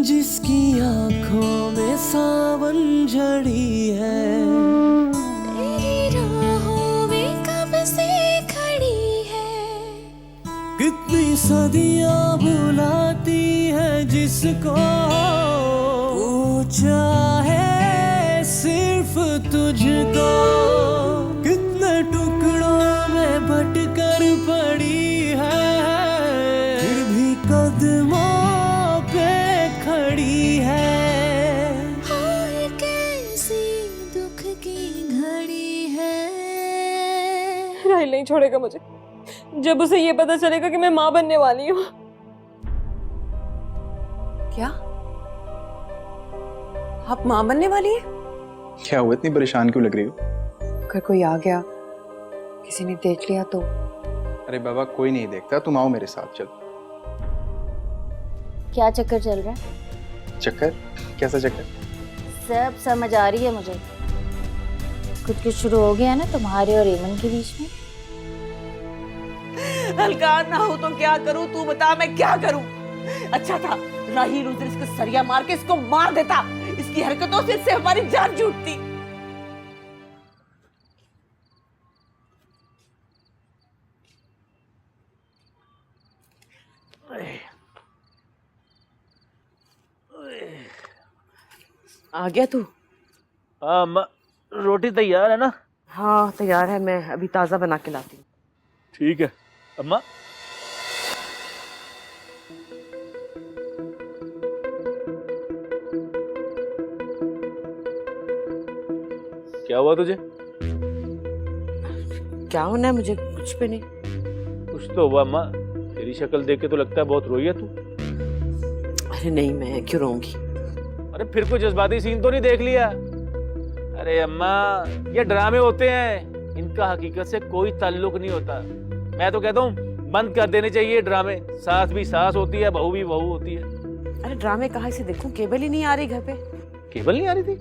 जिसकी आंखों में सावन झड़ी है, तेरी राहों में कब से खड़ी है। कितनी सदियां बुलाती है जिसको, पूछा है सिर्फ तुझको। कितने टुकड़ों में बटकर पड़ी है, फिर भी कदमों पे खड़ी है। और कैसी दुख की घड़ी है। राहिल नहीं छोड़ेगा मुझे जब उसे ये पता चलेगा कि मैं माँ बनने वाली हूँ। क्या आप माँ बनने वाली है? क्या हुआ, इतनी परेशान क्यों लग रही हो? अगर कोई आ गया, किसी ने देख लिया तो? अरे बाबा, कोई नहीं देखता, तुम आओ मेरे साथ। चल। क्या चक्कर चल रहा है? चक्कर? कैसा चक्कर? सब समझ आ रही है मुझे। कुछ शुरू हो गया ना तुम्हारे और एमन के बीच में। हलकार ना हो तो क्या करूं, तू बता मैं क्या करूं। अच्छा था राहिल उस दिन इसको सरिया मार के इसको मार देता, इसकी हरकतों से इससे हमारी जान छूटती। आ गया तू? हाँ, रोटी तैयार है ना? हाँ तैयार है, मैं अभी ताजा बना के लाती हूँ। ठीक है अम्मा। क्या हुआ तुझे? क्या होना है मुझे? कुछ भी नहीं। कुछ तो हुआ अम्मा, तेरी शक्ल देख के तो लगता है बहुत रोई है तू। अरे नहीं, मैं क्यों रोऊंगी? अरे फिर कोई जज्बाती सीन तो नहीं देख लिया? अरे अम्मा, ये ड्रामे होते हैं, इनका हकीकत से कोई ताल्लुक नहीं होता। मैं तो कहता हूँ बंद कर देने चाहिए ड्रामे। सास भी सास होती है, बहू भी बहू होती है। अरे ड्रामे कहाँ से देखूं, केबल ही नहीं आ रही घर पे। केबल नहीं आ रही थी?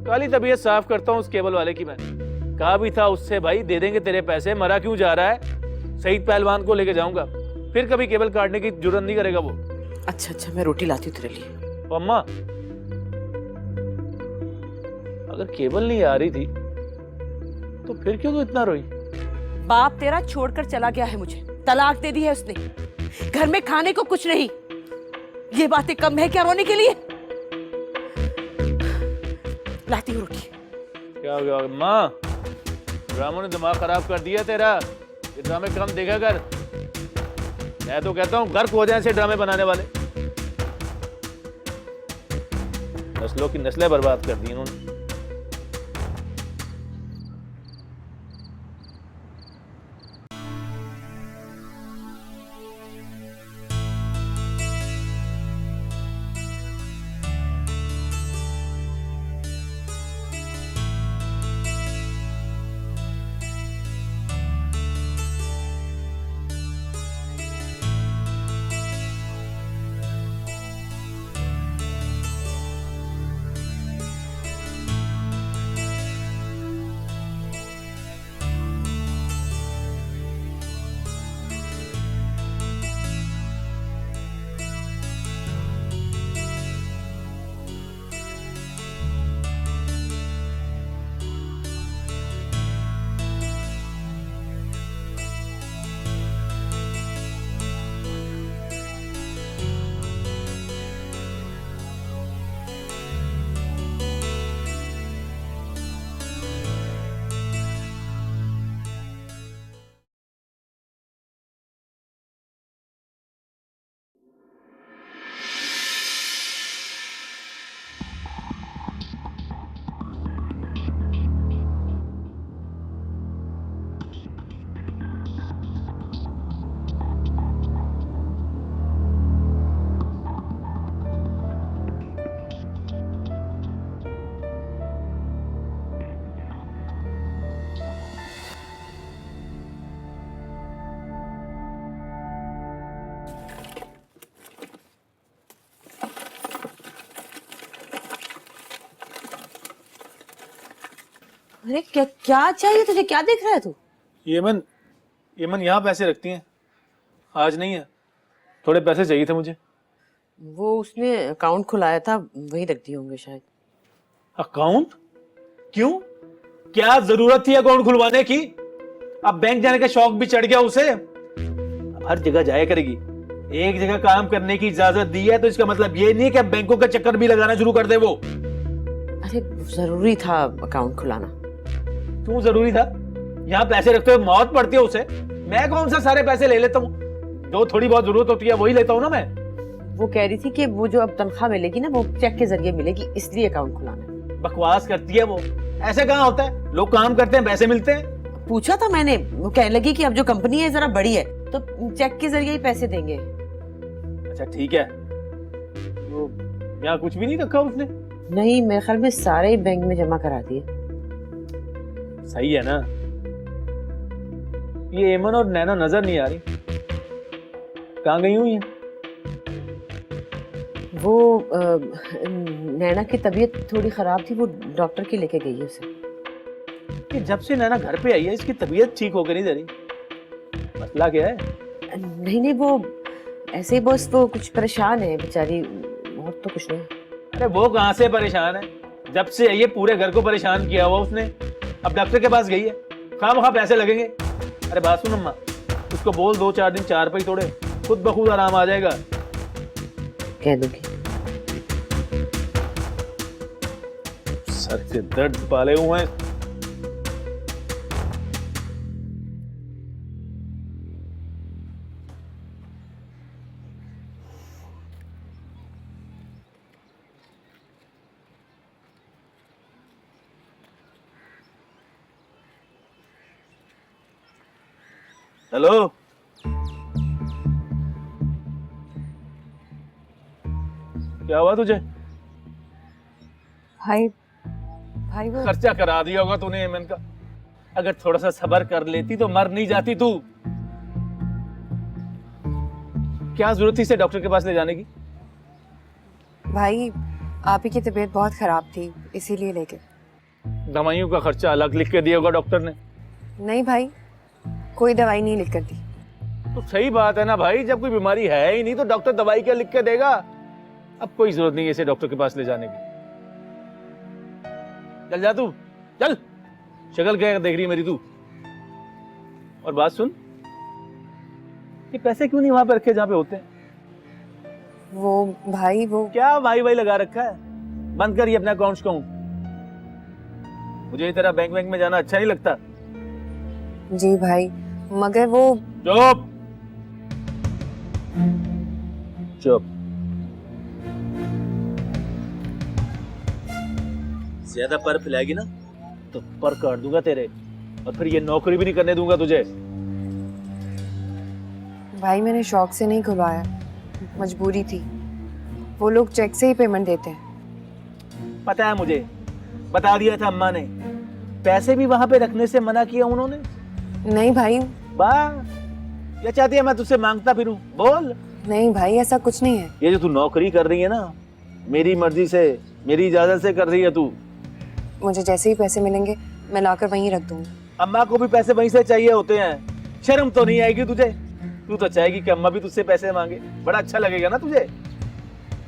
काली तबीयत साफ करता हूँ उस केबल वाले की। मैं कहा भी था उससे, भाई दे देंगे तेरे पैसे, मरा क्यों जा रहा है, शहीद पहलवान को लेके जाऊंगा, फिर कभी केबल काटने की जुर्रत नहीं करेगा वो। अच्छा, मैं रोटी लाती हूँ तेरे लिए। अम्मा, अगर केबल नहीं आ रही थी तो फिर क्यों तू इतना रोई? बाप तेरा छोड़कर चला गया है मुझे, तलाक दे दी है उसने। घर में खाने को कुछ नहीं। ये बातें कम है क्या रोने के लिए? लाती हूँ रोटी। क्या हो गया अम्मा? ड्रामों ने दिमाग खराब कर दिया तेरा। ये ड्रामे कम देखा कर। मैं तो कहता हूँ गर्क हो जाए ऐसे ड्रामे बनाने वाले। नस्लों की नस्लें बर्बाद कर दी इन्होंने। अरे क्या चाहिए तुझे? क्या देख रहा है तू? यमन यहाँ पैसे रखती हैं, आज नहीं है। थोड़े पैसे चाहिए थे मुझे। वो उसने अकाउंट खुलाया था, वही रख दिए होंगे शायद। अकाउंट? क्यों? क्या जरूरत थी अकाउंट खुलवाने की? अब बैंक जाने का शौक भी चढ़ गया उसे। अब हर जगह जाया करेगी। एक जगह काम करने की इजाजत दी है तो इसका मतलब ये नहीं है कि अब बैंकों का चक्कर भी लगाना शुरू कर दे वो। अरे जरूरी था अकाउंट खुलाना। क्यों जरूरी था? यहाँ पैसे रखते हुए मौत पड़ती है उसे। मैं कौन सा सारे पैसे ले लेता हूँ? जो थोड़ी बहुत जरूरत होती है वही लेता हूँ ना मैं। वो कह रही थी कि वो जो अब तनख्वाह मिलेगी ना वो चेक के जरिए मिलेगी, इसलिए अकाउंट खुलाना है। बकवास करती है वो। ऐसे कहाँ होता है? लोग काम करते हैं, पैसे मिलते हैं। पूछा था मैंने, वो कहने लगी कि अब जो कंपनी है जरा बड़ी है तो चेक के जरिए ही पैसे देंगे। अच्छा ठीक है। तो यहाँ कुछ भी नहीं रखा उसने? नहीं, मेरे ख्याल में सारे ही बैंक में जमा करा दिए। सही है ना? ये एमन और नैना नजर नहीं आ रही, कहाँ गई हुई है? वो नैना की तबीयत थोड़ी खराब थी, वो डॉक्टर के लेके गई है उसे। कि जब से नैना घर पे आई है इसकी तबीयत ठीक होकर नहीं दे रही। मसला क्या है? नहीं, वो ऐसे ही बस वो कुछ परेशान है बेचारी, और तो कुछ नहीं। अरे वो कहाँ से परेशान है? जब से आई है पूरे घर को परेशान किया हुआ उसने। अब डॉक्टर के पास गई है, खामखा पैसे लगेंगे। अरे बात सुन अम्मा, उसको बोल 2-4 दिन चार पे ही तोड़े, खुद ब खुद आराम आ जाएगा। कह दूंगी। सर के दर्द पाले हुए हैं। हेलो, क्या हुआ तुझे? भाई वो खर्चा करा दिया होगा तूने एमन का। अगर थोड़ा सा सब्र कर लेती तो मर नहीं जाती तू। क्या जरूरत थी इसे डॉक्टर के पास ले जाने की? भाई आप ही की तबीयत बहुत खराब थी, इसीलिए लेके। दवाइयों का खर्चा अलग लिख के दिया होगा डॉक्टर ने। नहीं भाई, कोई दवाई नहीं लिख कर दी। तो सही बात है ना भाई, जब कोई बीमारी है ही नहीं तो डॉक्टर दवाई क्या लिख के देगा? अब कोई जरूरत नहीं है इसे डॉक्टर के पास ले जाने की। चल जा तू, चल। शक्ल क्या देख रही है मेरी तू? और बात सुन, ये पैसे क्यों नहीं वहां पे रखे जहां पे होते हैं? वो भाई वो क्या भाई भाई लगा रखा है? बंद करिए अपना अकाउंट्स काउंट। मुझे इस तरह बैंक में जाना अच्छा नहीं लगता। जी भाई, मगर वो चुप चुप। ज्यादा पर फैलाएगी ना तो पर काट दूंगा तेरे, और फिर ये नौकरी भी नहीं करने दूंगा तुझे। भाई मैंने शौक से नहीं खुलवाया, मजबूरी थी। वो लोग चेक से ही पेमेंट देते हैं। पता है मुझे, बता दिया था अम्मा ने। पैसे भी वहां पे रखने से मना किया उन्होंने। नहीं भाई, वाह, ये चाहती है मैं तुझसे मांगता फिरूं? बोल। नहीं भाई, ऐसा कुछ नहीं है। ये जो तू नौकरी कर रही है ना, मेरी मर्जी से, मेरी इजाजत से कर रही है तू। मुझे जैसे ही पैसे मिलेंगे मैं लाकर वहीं रख दूंगी। अम्मा को भी पैसे वहीं से चाहिए होते हैं। शर्म तो नहीं आएगी तुझे? तू तो चाहेगी कि अम्मा भी तुझसे पैसे मांगे, बड़ा अच्छा लगेगा ना तुझे?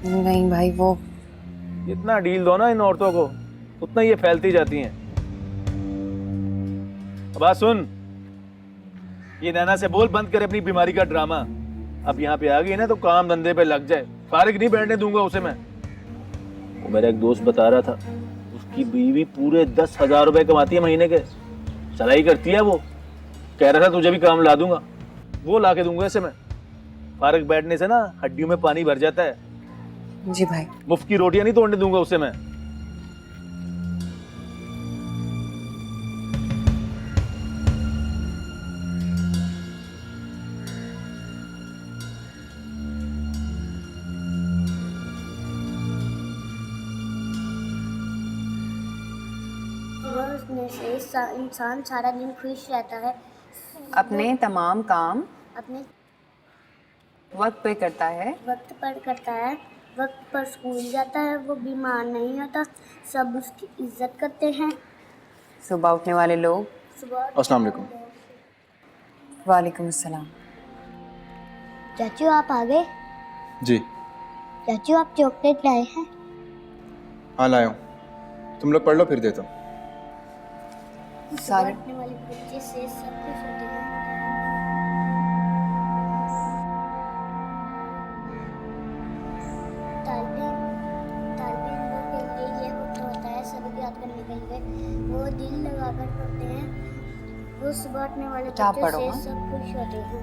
नहीं भाई, वो जितना डील दो ना इन औरतों को उतना ये फैलती जाती हैं। अब बात सुन, ये नैना से बोल बंद करे अपनी बीमारी का ड्रामा। अब यहाँ पे आ गई ना तो काम धंधे पे लग जाए, फारिग नहीं बैठने दूंगा उसे मैं। वो मेरा एक दोस्त बता रहा था, उसकी बीवी पूरे 10,000 रुपए कमाती है महीने के, सलाई करती है वो। कह रहा था तुझे भी काम ला दूंगा, वो ला के दूंगा इसे मैं। फारिग बैठने से ना हड्डियों में पानी भर जाता है। जी भाई। मुफ्त की रोटियां नहीं तोड़ने दूंगा उसे मैं। उसमें से इंसान सारा दिन खुश रहता है, अपने तमाम काम अपने वक्त पे करता है, वक्त पर करता है, वक्त पर स्कूल जाता है, वो बीमार नहीं होता, सब उसकी इज्जत करते हैं। सुबह उठने वाले लोग सुबह अस्सलाम वालेकुम। वालेकुम अस्सलाम। चाचू आप आ गए? जी, चाचू आप चॉकलेट लाए हैं? हाँ लाया हूँ, तुम लोग पढ़ लो फिर देता हूँ। सारे बांटने वाले बच्चे से सब खुश होते हैं। तालिब इल्मों के लिए ये वक्त होता है सबक याद करने के लिए। वो दिल लगाकर पढ़ते हैं। वो बांटने वाले क्या बच्चों पढ़ो, से हाँ? सब खुश होते हैं।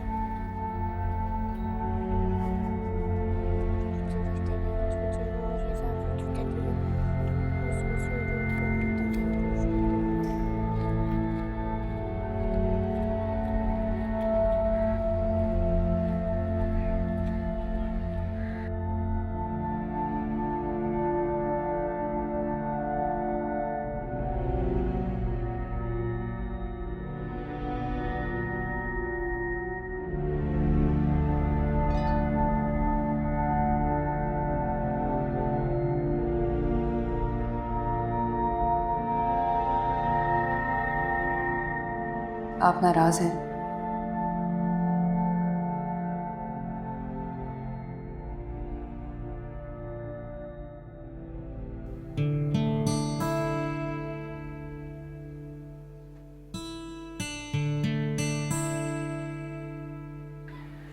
आप नाराज हैं?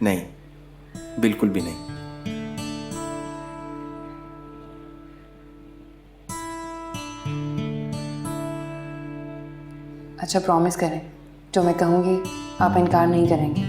नहीं, बिल्कुल भी नहीं। अच्छा प्रॉमिस करें, जो मैं कहूँगी आप इनकार नहीं करेंगे।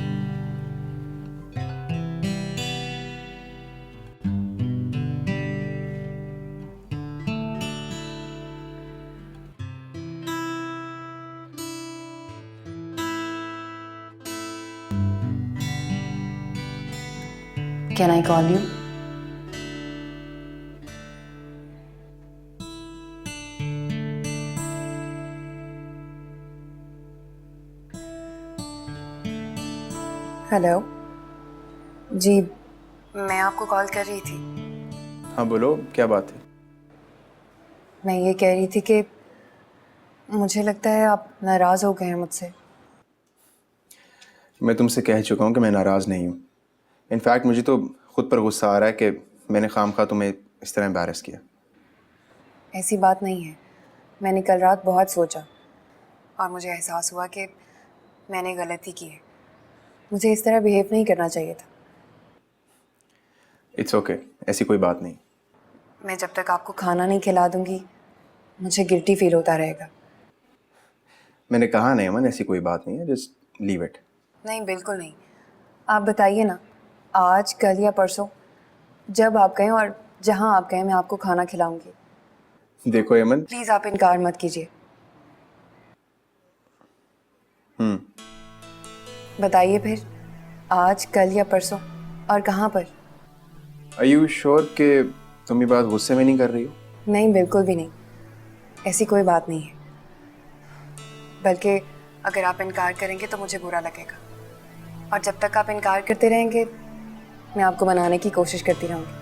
Can I call you? Hello ji, मैं आपको कॉल कर रही थी। हाँ बोलो, क्या बात है? मैं ये कह रही थी कि मुझे लगता है आप नाराज़ हो गए हैं मुझसे। मैं तुमसे कह चुका हूँ कि मैं नाराज़ नहीं हूँ। इनफैक्ट मुझे तो खुद पर गुस्सा आ रहा है कि मैंने खामखा तुम्हें इस तरह एम्बैरस किया। ऐसी बात नहीं है, मैंने कल रात बहुत सोचा और मुझे एहसास हुआ कि मैंने गलती की है। मुझे इस तरह बिहेव नहीं करना चाहिए था। इट्स ओके, ऐसी कोई बात नहीं। मैं जब तक आपको खाना नहीं खिला दूंगी मुझे गिल्टी फील होता रहेगा। मैंने कहा नहीं अमन, ऐसी कोई बात नहीं है, जस्ट लीव इट। नहीं बिल्कुल नहीं। आप बताइए ना, आज कल या परसों जब आप कहें और जहाँ आप कहें मैं आपको खाना खिलाऊंगी। देखो अमन, प्लीज़ आप इनकार मत कीजिए। बताइए फिर, आज कल या परसों और कहाँ पर? आर यू श्योर कि तुम ये बात गुस्से में नहीं कर रही हो? नहीं बिल्कुल भी नहीं, ऐसी कोई बात नहीं है। बल्कि अगर आप इनकार करेंगे तो मुझे बुरा लगेगा, और जब तक आप इनकार करते रहेंगे मैं आपको मनाने की कोशिश करती रहूँगी।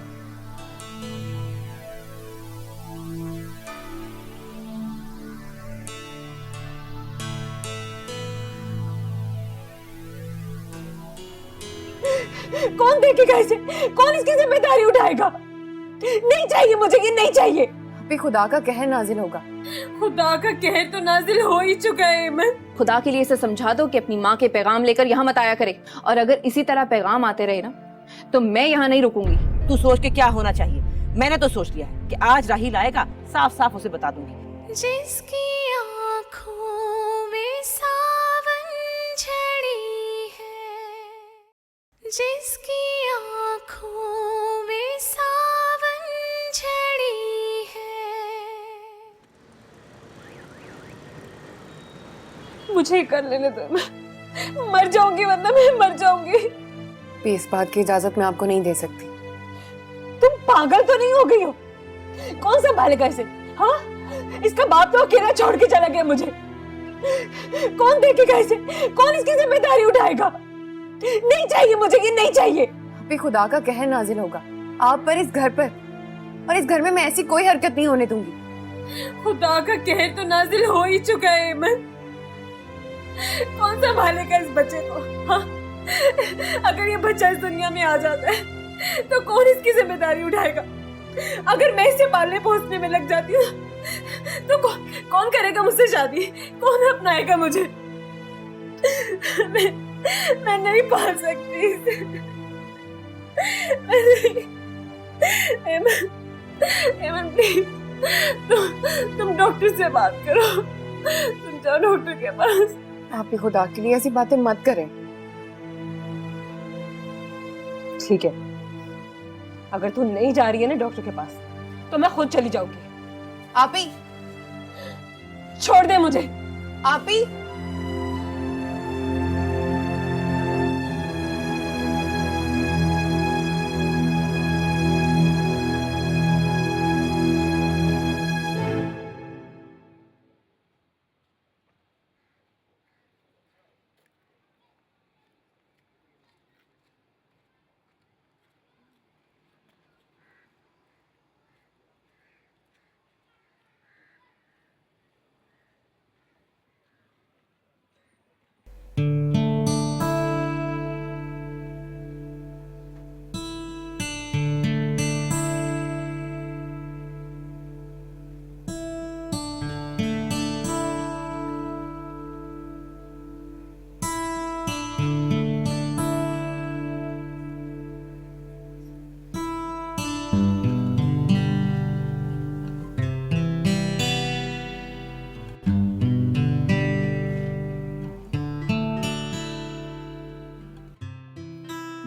कौन देखेगा इसे? कौन इसकी जिम्मेदारी उठाएगा? नहीं चाहिए मुझे, ये नहीं चाहिए। भी खुदा का कहर नाजिल होगा। खुदा का कहर तो नाजिल हो ही चुका है अमन। खुदा के लिए इसे समझा दो कि अपनी माँ के पैगाम लेकर यहाँ मत आया करे, और अगर इसी तरह पैगाम आते रहे ना तो मैं यहाँ नहीं रुकूंगी। तू सोच के क्या होना चाहिए? मैंने तो सोच लिया है कि आज राहील आएगा, साफ साफ उसे बता दूंगी। जिसकी आँखों में सावन झड़ी है, जिसकी आँखों में सावन झड़ी है। मुझे कर लेने दो, मैं मर जाऊंगी, वरना मैं मर जाऊंगी। भी इस बात की इजाजत मैं आपको नहीं दे सकती। तुम पागल तो नहीं हो गई हो? कौन संभालेगा इसे? हाँ, इसका बाप तो अकेला छोड़ के चला गया मुझे। कौन देखेगा इसे? कौन इसकी जिम्मेदारी उठाएगा? नहीं चाहिए मुझे, ये नहीं चाहिए। भी खुदा का कहर नाजिल होगा आप पर, इस घर पर, और इस घर में मैं ऐसी कोई हरकत नहीं होने दूंगी। खुदा का कहर तो नाजिल हो ही चुका है अमन। कौन संभालेगा इस बच्चे को? हाँ? अगर ये बच्चा इस दुनिया में आ जाता है तो कौन इसकी जिम्मेदारी उठाएगा? अगर मैं इसे पालने पोसने में लग जाती हूँ तो कौन करेगा मुझसे शादी? कौन अपनाएगा मुझे? मैं नहीं पाल सकती इसे। एमन प्लीज, तुम डॉक्टर से बात करो। तुम जाओ डॉक्टर के पास। आप भी खुदा के लिए ऐसी बातें मत करें। ठीक है, अगर तू नहीं जा रही है ना डॉक्टर के पास तो मैं खुद चली जाऊंगी। आप ही छोड़ दे मुझे। आप ही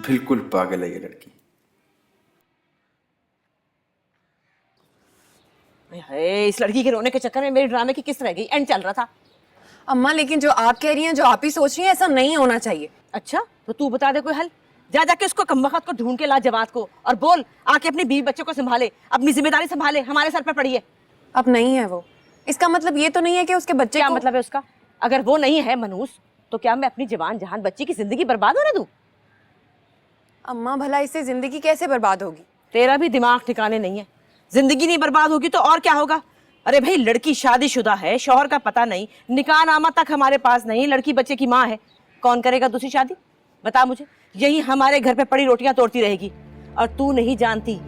बिल्कुल पागल है ये लड़की। इस लड़की के रोने के चक्कर में मेरे ड्रामे की किस्त रह गई। एंड चल रहा था। अम्मा, लेकिन जो आप कह रही हैं, जो आप ही सोच रही हैं, ऐसा नहीं होना चाहिए। अच्छा, तो तू बता दे कोई हल। जा जाके उसको कमबख्त को ढूंढ के ला, जवाब को, और बोल आके अपनी बीवी बच्चों को संभाले, अपनी जिम्मेदारी संभाले, हमारे सर पर पड़ी है। अब नहीं है वो। इसका मतलब ये तो नहीं है कि उसके बच्चे क्या को... मतलब है उसका? अगर वो नहीं है मनूस, तो क्या मैं अपनी जवान जहान बच्ची की जिंदगी बर्बाद होने दूं? अम्मा, भला इससे जिंदगी कैसे बर्बाद होगी? तेरा भी दिमाग ठिकाने नहीं है। जिंदगी नहीं बर्बाद होगी तो और क्या होगा? अरे भाई, लड़की शादीशुदा है, शौहर का पता नहीं, निकाह नामा तक हमारे पास नहीं, लड़की बच्चे की माँ है। कौन करेगा दूसरी शादी? बता मुझे। यही हमारे घर पे पड़ी रोटियां तोड़ती रहेगी। और तू नहीं जानती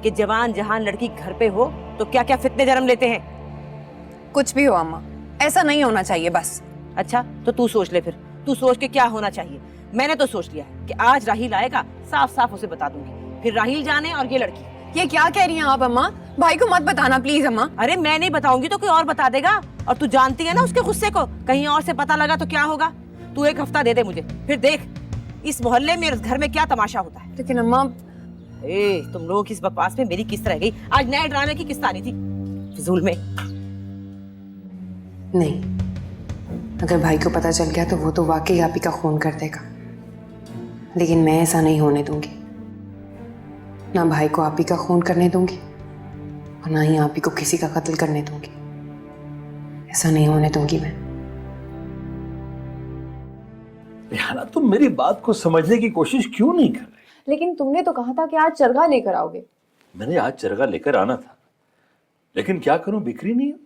कि जवान जहान लड़की घर पे हो तो क्या क्या फितने जन्म लेते हैं। कुछ भी हो अम्मा, ऐसा नहीं होना चाहिए बस। अच्छा, तो तू सोच ले फिर। तू सोच के क्या होना चाहिए। मैंने तो सोच लिया है कि आज राहील आएगा, साफ साफ उसे बता दूंगी। फिर राहील जाने और ये लड़की। ये क्या कह रही हैं आप अम्मा? भाई को मत बताना प्लीज अम्मा। अरे मैं नहीं बताऊंगी तो कोई और बता देगा। और तू जानती है ना उसके गुस्से को, कहीं और से पता लगा तो क्या होगा। तू 1 हफ्ता दे दे मुझे, फिर देख इस मोहल्ले में, इस घर में क्या तमाशा होता है। लेकिन अम्मा... तुम लोगों की इस बकवास में मेरी किस्त रह गई। आज नए ड्रामे की किस्त आनी थी, फिजूल में। नहीं, अगर भाई को पता चल गया तो वो तो वाकई आप ही का खून कर देगा। लेकिन मैं ऐसा नहीं होने दूंगी। ना भाई को आप ही का खून करने दूंगी और ना ही आप ही को किसी का कत्ल करने दूंगी। ऐसा नहीं होने दूंगी मैं। रिहाना, तुम मेरी बात को समझने की कोशिश क्यों नहीं कर रही? लेकिन तुमने तो कहा था कि आज चरखा लेकर आओगे। मैंने आज चरखा लेकर आना था, लेकिन क्या करूं, बिक्री नहीं है।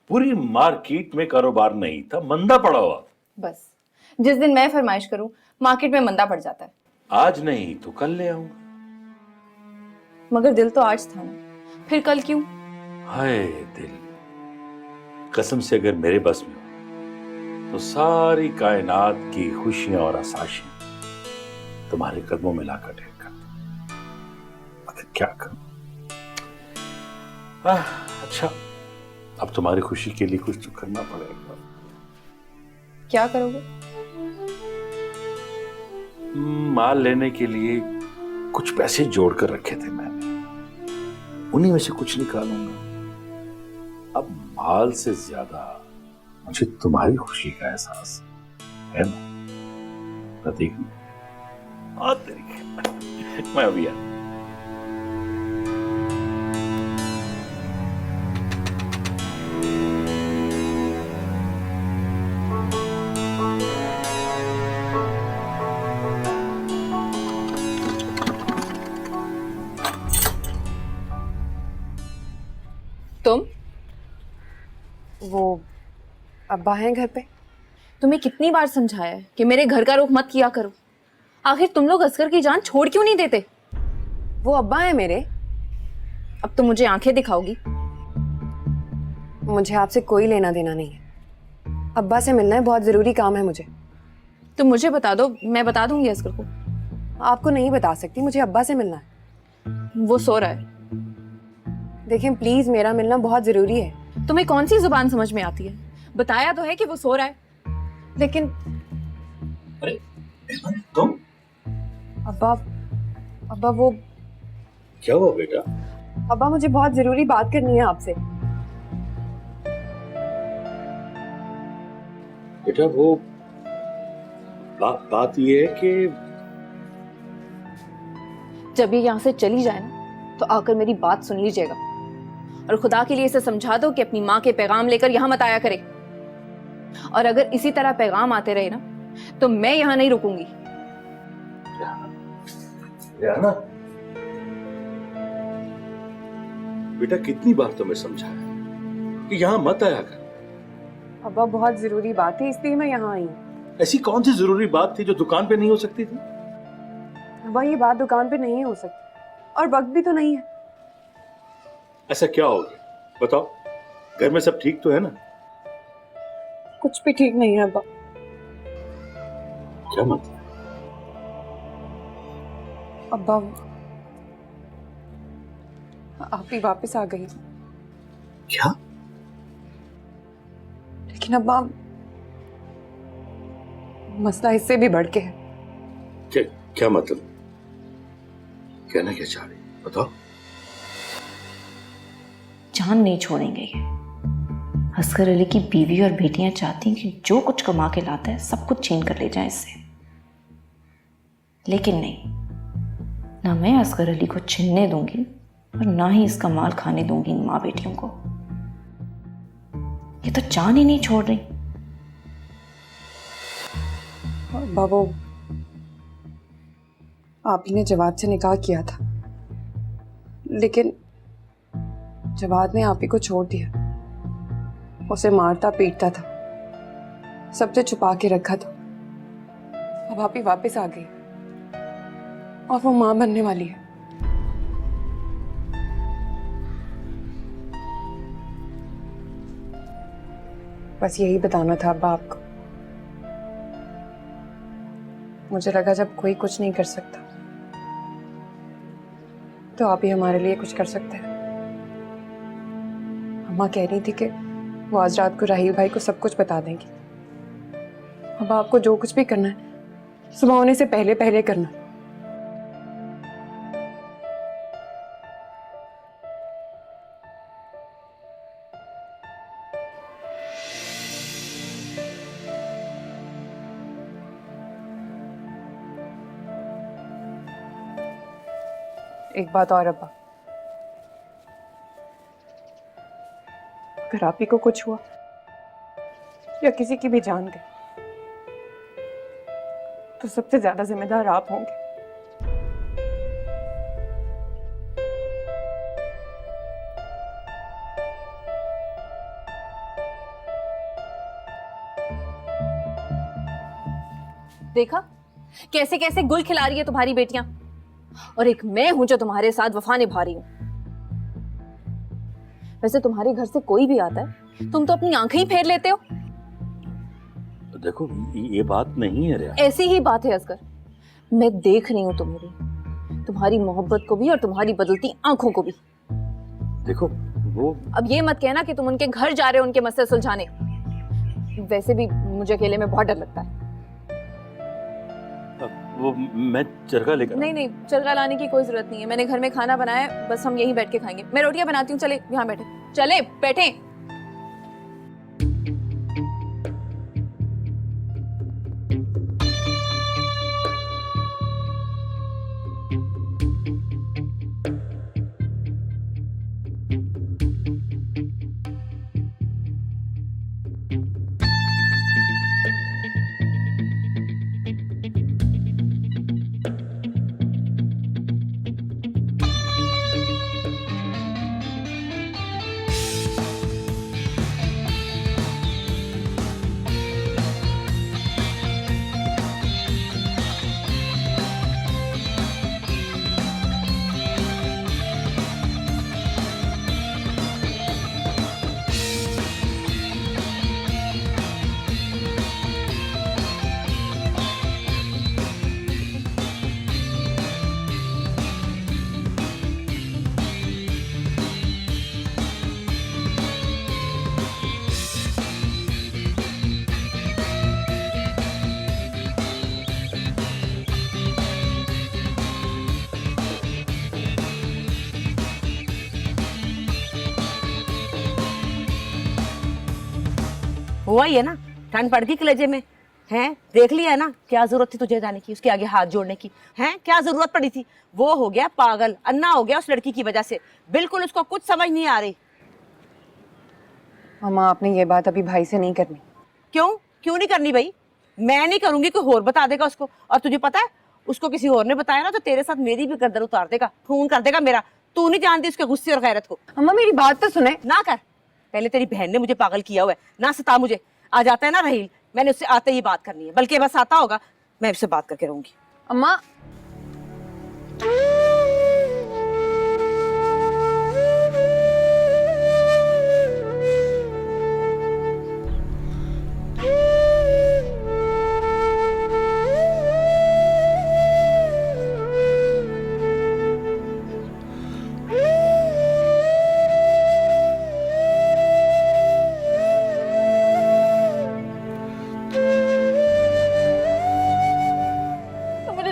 पूरी मार्केट में कारोबार नहीं था, मंदा पड़ा हुआ। बस जिस दिन मैं फरमाइश करूं मार्केट में मंदा पड़ जाता है। आज नहीं तो कल ले आऊंगा। मगर दिल तो आज था ना, फिर कल क्यों? हाय दिल, कसम से अगर मेरे बस में हो तो सारी कायनात की खुशियां और आसाशियां तुम्हारे कदमों में लाकर ढेर कर दूं। मगर क्या करूं? अच्छा, अब तुम्हारी खुशी के लिए कुछ तो करना पड़ेगा। क्या करोगे? माल लेने के लिए कुछ पैसे जोड़ कर रखे थे मैंने, उन्हीं में से कुछ निकालूंगा। अब माल से ज्यादा मुझे तुम्हारी खुशी का एहसास है ना प्रतीक? मैं अभी आ। तुम? वो अब्बा हैं घर पे। तुम्हें कितनी बार समझाया है कि मेरे घर का रुख मत किया करो। आखिर तुम लोग असगर की जान छोड़ क्यों नहीं देते? वो अब्बा है मेरे। अब तो मुझे आंखें दिखाओगी? मुझे आपसे कोई लेना देना नहीं है। अब्बा से मिलना है, बहुत ज़रूरी काम है मुझे। तुम मुझे बता दो, मैं बता दूंगी असगर को। आपको नहीं बता सकती, मुझे अब्बा से मिलना है। वो सो रहा है। देखिए प्लीज़, मेरा मिलना बहुत ज़रूरी है। तुम्हें कौन सी जुबान समझ में आती है? बताया तो है कि वो सो रहा है। लेकिन अरे तुम अब्बा वो क्या हुआ बेटा? अब्बा मुझे बहुत ज़रूरी बात करनी है आपसे। बेटा वो बात ये है कि जब ये यहाँ से चली जाए ना तो आकर मेरी बात सुन लीजिएगा, और खुदा के लिए इसे समझा दो कि अपनी माँ के पैगाम लेकर यहाँ मत आया करे। और अगर इसी तरह पैगाम आते रहे ना तो मैं यहाँ नहीं रुकूंगी। ना बेटा, कितनी बार तुम्हें समझाया कि यहाँ मत आया कर। अब्बा बहुत ज़रूरी बात है, इसलिए मैं यहाँ आई हूँ। ऐसी कौन सी जरूरी बात थी जो दुकान पे नहीं हो सकती थी? अब्बा ये बात दुकान पे नहीं हो सकती, और वक्त भी तो नहीं है। ऐसा क्या हो गया बताओ? घर में सब ठीक तो है ना? कुछ भी ठीक नहीं है अब्बा। क्या मतलब? अब्बा आप ही वापस आ गई। क्या? लेकिन अब्बा मसला इससे भी बढ़ के है। क्या मतलब? कहना क्या चाह रही बताओ? जान नहीं छोड़ेंगे ये। असगर अली की बीवी और बेटियां चाहती हैं कि जो कुछ कमा के लाता है सब कुछ छीन कर ले जाए इससे, लेकिन नहीं, ना मैं असगर अली को छीनने दूंगी और ना ही इसका माल खाने दूंगी इन माँ बेटियों को। ये तो जान ही नहीं छोड़ रही। बाबू आप ही ने जवाद से निकाह किया था, लेकिन जवाद ने आप ही को छोड़ दिया। उसे मारता पीटता था, सबसे छुपा के रखा था। अब आप ही वापस आ गई और वो मां बनने वाली है। बस यही बताना था अब्बा आपको। मुझे लगा जब कोई कुछ नहीं कर सकता तो आप ही हमारे लिए कुछ कर सकते हैं। अम्मा कह रही थी कि वो आज रात को राहील भाई को सब कुछ बता देंगी। अब आपको जो कुछ भी करना है सुबह होने से पहले पहले करना। एक बात और अब्बा, अगर आप ही को कुछ हुआ या किसी की भी जान गई तो सबसे ज्यादा जिम्मेदार आप होंगे। देखा कैसे कैसे गुल खिला रही है तुम्हारी बेटियां, और एक मैं हूं जो तुम्हारे साथ वफा निभा रही हूं। वैसे तुम्हारे घर से कोई भी आता है तुम तो अपनी आंखें ही फेर लेते हो। तो देखो ये बात नहीं है रिया। ऐसी ही बात है असगर, मैं देख रही हूं तुम्हारी मोहब्बत को भी और तुम्हारी बदलती आंखों को भी। देखो वो अब ये मत कहना कि तुम उनके घर जा रहे हो उनके मसले सुलझाने। वैसे भी मुझे अकेले में बहुत डर लगता है। वो मैं चरखा लेकर नहीं, चरखा लाने की कोई जरूरत नहीं है। मैंने घर में खाना बनाया है, बस हम यहीं बैठ के खाएंगे। मैं रोटियां बनाती हूँ, चले यहाँ बैठे। चले बैठे। हुआ ही है ना, ठंड पड़ गई कलेजे में। हैं, देख लिया है ना, क्या जरूरत थी तुझे जाने की, उसके आगे हाथ जोड़ने की? हैं, क्या जरूरत पड़ी थी? वो हो गया पागल, अन्ना हो गया उस लड़की की वजह से, बिल्कुल उसको कुछ समझ नहीं आ रही। मामा आपने ये बात अभी भाई से नहीं करनी। क्यों क्यों नहीं करनी भाई? मैं नहीं करूंगी, कोई और बता देगा उसको। और तुझे पता है, उसको किसी और ने बताया ना तो तेरे साथ मेरी भी गर्दन उतार देगा, खून कर देगा मेरा। तू नहीं जानती उसके गुस्से और गैरत को। अम्मा मेरी बात तो सुने। ना कर, पहले तेरी बहन ने मुझे पागल किया हुआ है, ना सता मुझे। आ जाता है ना रहील, मैंने उससे आते ही बात करनी है, बल्कि बस आता होगा मैं उससे बात करके रहूंगी। अम्मा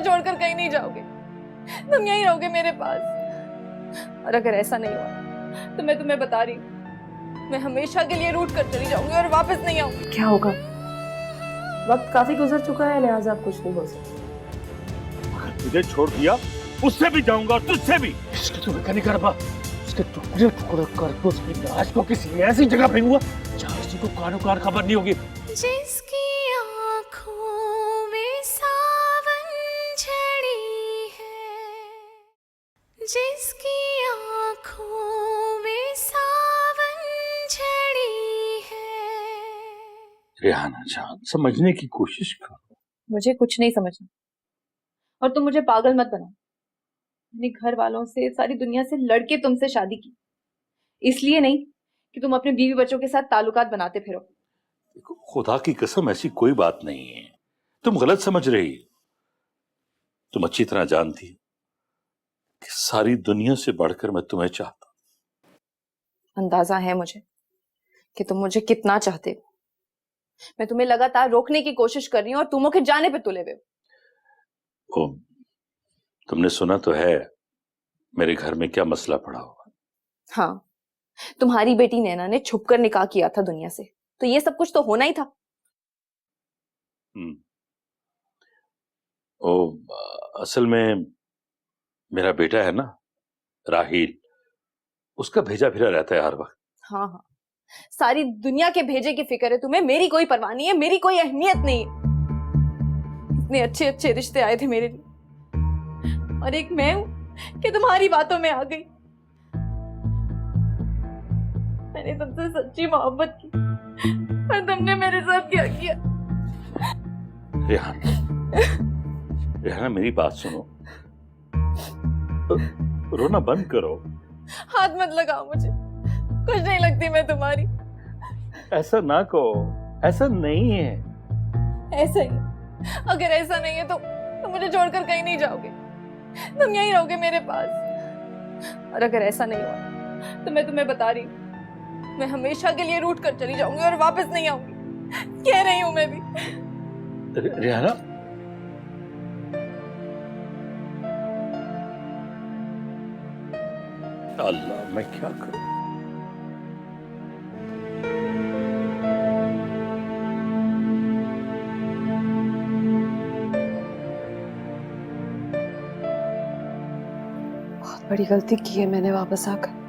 छोड़कर कहीं नहीं जाओगे, तुम यहीं रहोगे मेरे पास। और अगर ऐसा नहीं हुआ तो मैं तुम्हें बता रही हूँ, मैं हमेशा के लिए रूठ कर चली जाऊंगी और वापस नहीं आऊंगी। क्या होगा? वक्त काफी गुजर चुका है, लिहाजा अब कुछ नहीं हो सकता। अगर तुझे छोड़ दिया उससे भी जाऊंगा, तुझसे भी। इसके टुकड़े नहीं कर पा, उसके टुकड़े टुकड़े कर तो उसकी लाश को किसी ऐसी जगह फेंकूंगा जहां किसी को कानो कार खबर नहीं होगी। जिसकी आँखों में सावन झड़ी है, जिसकी आँखों में सावन झड़ी है। रेहाना जान, समझने की कोशिश करो। मुझे कुछ नहीं समझना, और तुम मुझे पागल मत बनाओ। मैंने घर वालों से, सारी दुनिया से लड़के तुमसे शादी की, इसलिए नहीं कि तुम अपने बीवी बच्चों के साथ ताल्लुकात बनाते फिरो। देखो, खुदा की कसम ऐसी कोई बात नहीं है, तुम गलत समझ रही हो। तुम अच्छी तरह जानती हो कि सारी दुनिया से बढ़कर मैं तुम्हें चाहता हूं। अंदाजा है मुझे कि तुम मुझे कितना चाहते हो। मैं तुम्हें लगातार रोकने की कोशिश कर रही हूँ और तुम मुझे जाने पे तुले हुए हो। तुमने सुना तो है मेरे घर में क्या मसला पड़ा हुआ? हाँ, तुम्हारी बेटी नैना ने छुपकर निकाह किया था दुनिया से, तो ये सब कुछ तो होना ही था। असल में मेरा बेटा है ना राहील, उसका भेजा फिरा रहता है हर वक्त। हाँ हाँ, सारी दुनिया के भेजे की फिक्र है तुम्हें, मेरी कोई परवाह नहीं है, मेरी कोई अहमियत नहीं है। इतने अच्छे अच्छे रिश्ते आए थे मेरे लिए, और एक मैं हूं कि तुम्हारी बातों में आ गई। मैंने तुमसे सच्ची मोहब्बत की और तुमने मेरे साथ क्या किया? रेहाना मेरी बात सुनो, रोना बंद करो। हाथ मत लगाओ मुझे, कुछ नहीं लगती मैं तुम्हारी। ऐसा ना कहो, ऐसा नहीं है। ऐसा ही, अगर ऐसा नहीं है तो मुझे छोड़कर कहीं नहीं जाओगे, तुम यहीं रहोगे मेरे पास। और अगर ऐसा नहीं हुआ तो मैं तुम्हें बता रही हूँ, मैं हमेशा के लिए रूठ कर चली जाऊंगी और वापस नहीं आऊंगी। कह रही हूँ मैं भी। रेहाना, अल्लाह मैं क्या करूं? बहुत बड़ी गलती की है मैंने वापस आकर।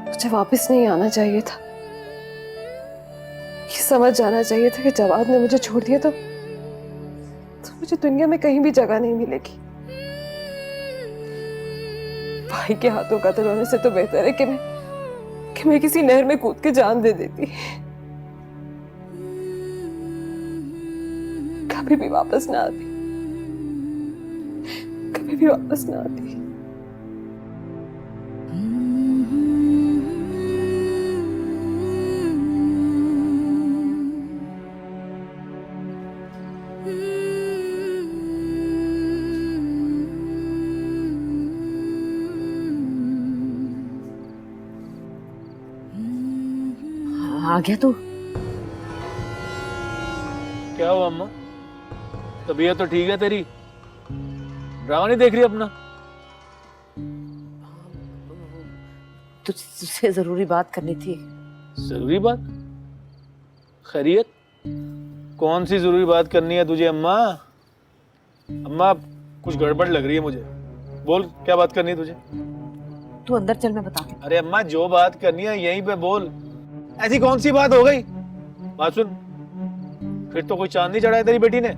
मुझे वापस नहीं आना चाहिए था। ये समझ जाना चाहिए था कि जवाद ने मुझे छोड़ दिया तो मुझे दुनिया में कहीं भी जगह नहीं मिलेगी। भाई के हाथों कत्ल होने से तो बेहतर है कि मैं किसी नहर में कूद के जान दे देती। कभी भी वापस ना आती, कभी भी वापस ना आती। आ गया तू? क्या हुआ अम्मा, तबीयत तो ठीक है तेरी? ड्रामा नहीं देख रही अपना? तुझसे जरूरी बात करनी थी। जरूरी बात? खैरियत? कौन सी जरूरी बात करनी है तुझे अम्मा? अम्मा कुछ गड़बड़ लग रही है मुझे। बोल क्या बात करनी है तुझे? तू अंदर चल, मैं बताती हूँ। अरे अम्मा जो बात करनी है यहीं पे बोल। ऐसी कौन सी बात हो गई? बात सुन, फिर तो कोई चांद नहीं चढ़ा है तेरी बेटी ने।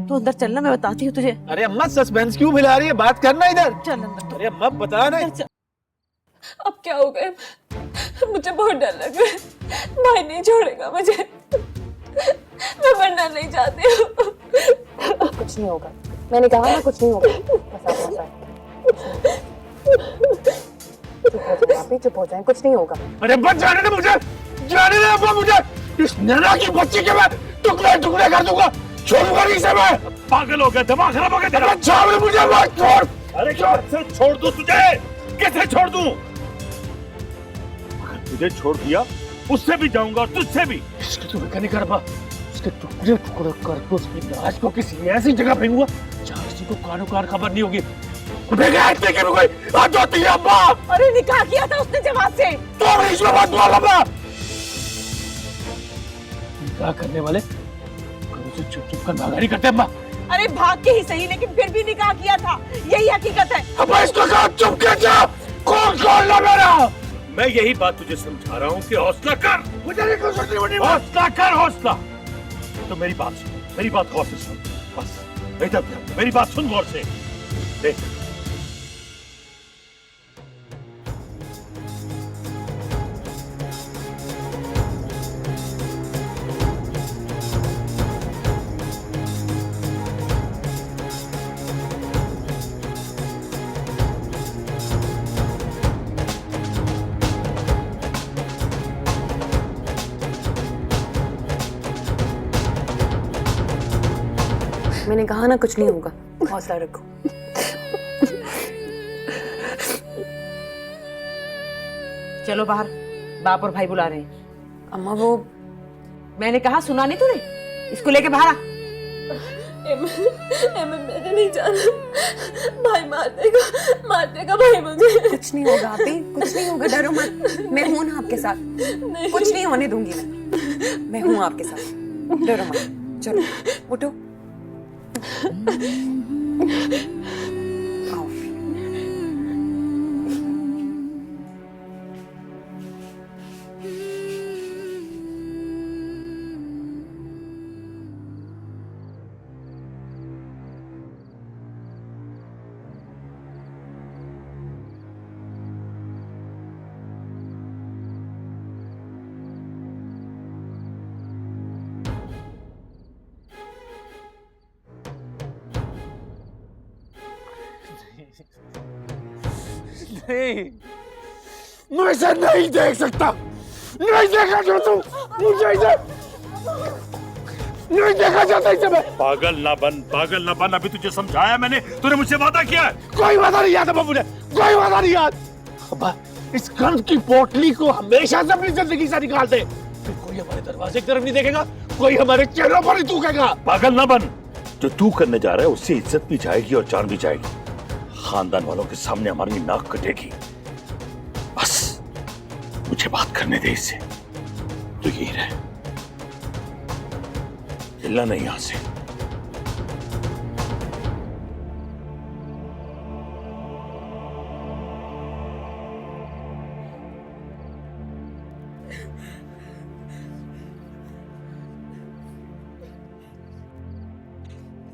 तू अंदर चलना, मैं बताती हूँ तुझे। अरे अम्मा सस्पेंस क्यों फैला रही है? बात करना इधर। चल अंदर। अरे अम्मा बता ना। अब क्या हो गया? मुझे बहुत डर लग रहा है। भाई नहीं छोड़ेगा मुझे। मैं मरना नहीं चाहती हूँ। कुछ नहीं होगा, मैंने कहा ना कुछ नहीं होगा। बस आप चुप हो जाएं, कुछ नहीं होगा। अरे बस जाने दे मुझे, जाने दे अब्बा मुझे। इस नैना की बच्ची के मैं टुकड़े टुकड़े कर दूंगा, छोड़ूंगा नहीं इसे मैं। पागल हो गया, दिमाग खराब हो गया तेरा। छोड़ मुझे मत, छोड़। अरे कैसे छोड़ दूं तुझे? कैसे छोड़ दूं? अगर तुझे छोड़ दिया उससे भी जाऊंगा, तुझसे भी। इसके तो नहीं कर पा, उसके टुकड़े टुकड़े कर दो, उसकी लाश को किसी ऐसी जगह फेंकूंगा जहाँ किसी को कानो कार खबर नहीं होगी। कोई बात होती है अब्बा। अरे निकाह किया था उसने जमात से। तो इसमें बात बोल अब्बा। निकाह करने वाले घरों से चुप चुप कर भागा नहीं करते अब्बा। अरे भाग के ही सही, लेकिन फिर भी निकाह किया था, यही हकीकत है। अब्बा इसको कहा चुप कर जा। कौन खोलना मेरा? मैं यही बात तुझे समझा रहा हूँ कि हौसला कर। मुझे नहीं कुछ नहीं, हौसला कर, हौसला। तो मेरी बात सुन, मेरी बात गौर से सुन। बस इधर मेरी बात सुन गौर से। देख मैंने कहा ना कुछ नहीं होगा, हौसला रखो। चलो बाहर, बाप और भाई बुला रहे हैं। अम्मा वो मैंने कहा, सुना नहीं तूने? इसको लेके बाहर आ। मैंने नहीं जाना। भाई मार देगा भाई मुझे। कुछ नहीं होगा आप ही, कुछ नहीं होगा, डरो मत। मैं हूं ना आपके साथ, कुछ नहीं होने दूंगी मैं हूं आपके साथ, डरो मत। चलो उठो। आओ। नहीं, मैं इसे नहीं देख सकता, नहीं देखा जो तुम मुझे इसे नहीं देखा जाता इसे मैं। पागल ना बन, पागल ना बन। अभी तुझे समझाया मैंने, तूने मुझसे वादा किया है। कोई वादा नहीं याद अब्बा मुझे, कोई वादा नहीं याद। अब्बा इस कर्ज की पोटली को हमेशा से अपनी जिंदगी से निकाल दे, फिर कोई हमारे दरवाजे की तरफ नहीं देखेगा, कोई हमारे चेहरों पर ही थूकेगा। पागल ना बन। जो तू करने जा रहा है उससे इज्जत भी जाएगी और जान भी जाएगी। खानदान वालों के सामने हमारी नाक कटेगी। बस मुझे बात करने दे इससे। तो यही रहे, हिलना नहीं यहां से।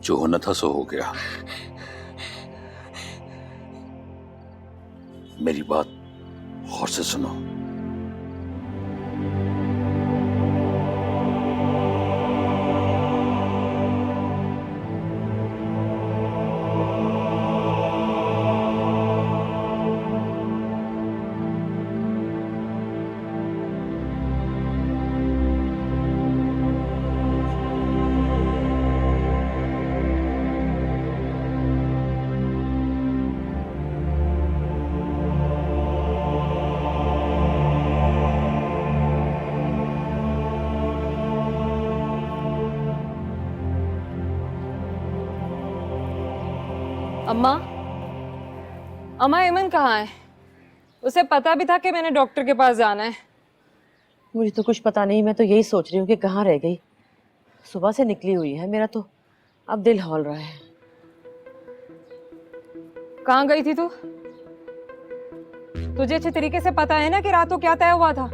जो होना था सो हो गया। मेरी बात गौर से सुनो। अम्मा, अम्मा ऐमन कहाँ है? उसे पता भी था कि मैंने डॉक्टर के पास जाना है। मुझे तो कुछ पता नहीं, मैं तो यही सोच रही हूँ कि कहाँ रह गई। सुबह से निकली हुई है, मेरा तो अब दिल हौल रहा है। कहाँ गई थी तू? तुझे अच्छे तरीके से पता है ना कि रात को क्या तय हुआ था।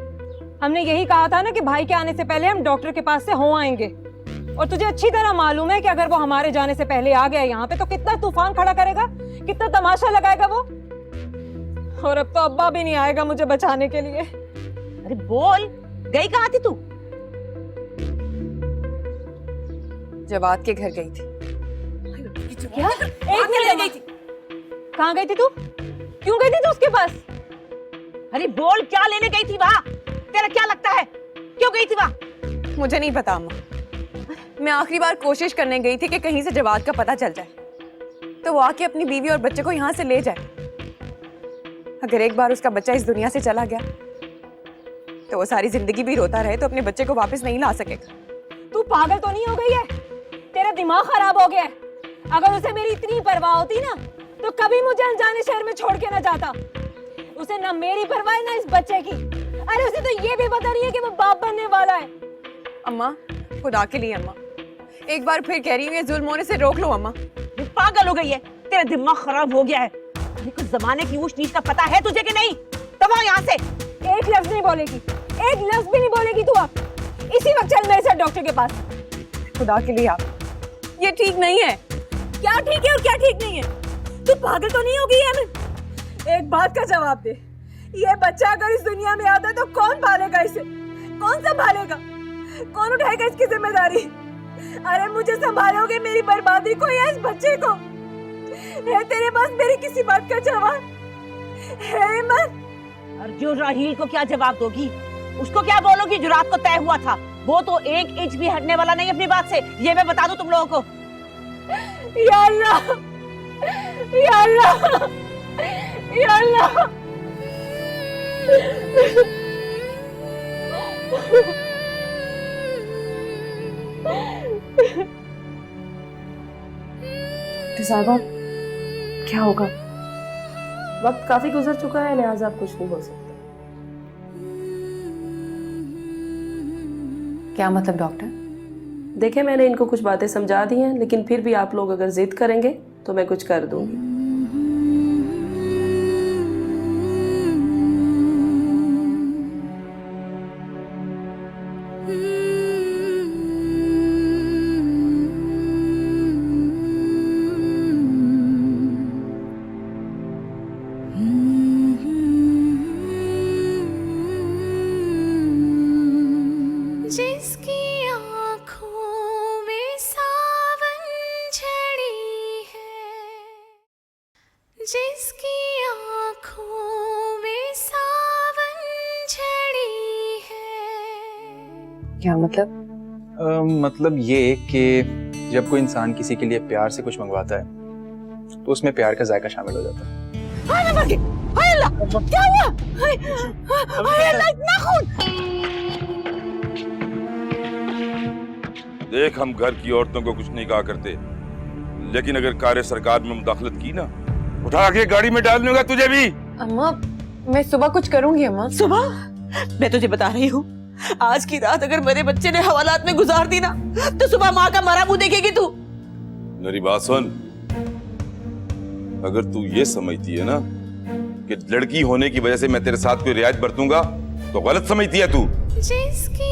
हमने यही कहा था ना कि भाई के आने से पहले हम डॉक्टर के पास से हो आएंगे, और तुझे अच्छी तरह मालूम है कि अगर वो हमारे जाने से पहले आ गया यहाँ पे तो कितना तूफान खड़ा करेगा, कितना तमाशा लगाएगा वो। और अब तो अब्बा भी नहीं आएगा मुझे बचाने के लिए। अरे बोल, गई कहाँ थी तू? जवाद के घर गई थी। क्या? एक मिनट गई थी? कहाँ गई थी तू? क्यों गई थी तू उसके पास? अरे बोल, क्या लेने गई थी वहाँ? तेरा क्या लगता है, क्यों गई थी वहाँ? मुझे नहीं पता अम्मा, मैं आखिरी बार कोशिश करने गई थी कि कहीं से जवाद का पता चल जाए तो वो आके अपनी बीवी और बच्चे को यहाँ से ले जाए। अगर एक बार उसका बच्चा इस दुनिया से चला गया तो वो सारी जिंदगी भी रोता रहे तो अपने बच्चे को वापस नहीं ला सकेगा। तू पागल तो नहीं हो गई है? तेरा दिमाग खराब हो गया है। अगर उसे मेरी इतनी परवाह होती ना तो कभी मुझे अनजाने शहर में छोड़ के ना जाता। उसे ना मेरी परवाह है ना इस बच्चे की। अरे उसे तो ये भी पता नहीं है कि वो बाप बनने वाला है। अम्मा खुदा के लिए अम्मा, एक बार फिर कह रही हूँ ये जुल्म होने से रोक लो अम्मा। ये पागल हो गई है, तेरा दिमाग खराब हो गया है। कुछ जमाने की ऊंच नीच का पता है तुझे कि नहीं? तब यहाँ से एक लफ्ज नहीं बोलेगी, एक लफ्ज भी नहीं बोलेगी तू। अब इसी वक्त चल मेरे साथ डॉक्टर के पास। खुदा के लिए आप, ये ठीक नहीं है। क्या ठीक है और क्या ठीक नहीं है? तू पागल तो नहीं हो गई है? एक बात का जवाब दे, ये बच्चा अगर इस दुनिया में आता तो कौन पालेगा इसे? कौन संभालेगा? कौन उठाएगा इसकी जिम्मेदारी? अरे मुझे संभालोगे मेरी बर्बादी को या इस बच्चे को? है तेरे पास मेरी किसी बात का जवाब है हिम्मत? अर्जुन राहील को क्या जवाब दोगी? उसको क्या बोलोगी जो रात को तय हुआ था? वो तो एक इंच भी हटने वाला नहीं अपनी बात से, ये मैं बता दूं तुम लोगों को। या अल्लाह, या अल्लाह, या अल्लाह। साहिबा क्या होगा? वक्त काफी गुजर चुका है, लिहाजा अब कुछ नहीं हो सकता। क्या मतलब डॉक्टर? देखें, मैंने इनको कुछ बातें समझा दी हैं, लेकिन फिर भी आप लोग अगर जिद करेंगे तो मैं कुछ कर दूंगी। जिसकी आँखों में सावन झड़ी है, जिसकी आँखों में सावन झड़ी है। क्या मतलब? मतलब ये कि जब कोई इंसान किसी के लिए प्यार से कुछ मंगवाता है तो उसमें प्यार का जायका शामिल हो जाता है। हाय मर गई, हाय अल्लाह, क्या हुआ? हाय अल्लाह, इतना खून! देख, हम घर की औरतों को कुछ नहीं कहा करते, लेकिन अगर कार्य सरकार में मुदाखलत की ना, उठा के गाड़ी में डाल दूंगा तुझे भी। अम्मा मैं सुबह कुछ करूंगी। अम्मा सुबह? मैं तुझे बता रही हूँ, आज की रात अगर मेरे बच्चे ने हवालात में गुजार दी ना तो सुबह माँ का मरा मुंह देखेगी तू। मेरी बात सुन, अगर तू ये समझती है ना कि लड़की होने की वजह से मैं तेरे साथ कोई रियायत बरतूंगा तो गलत समझती है तू। जिसकी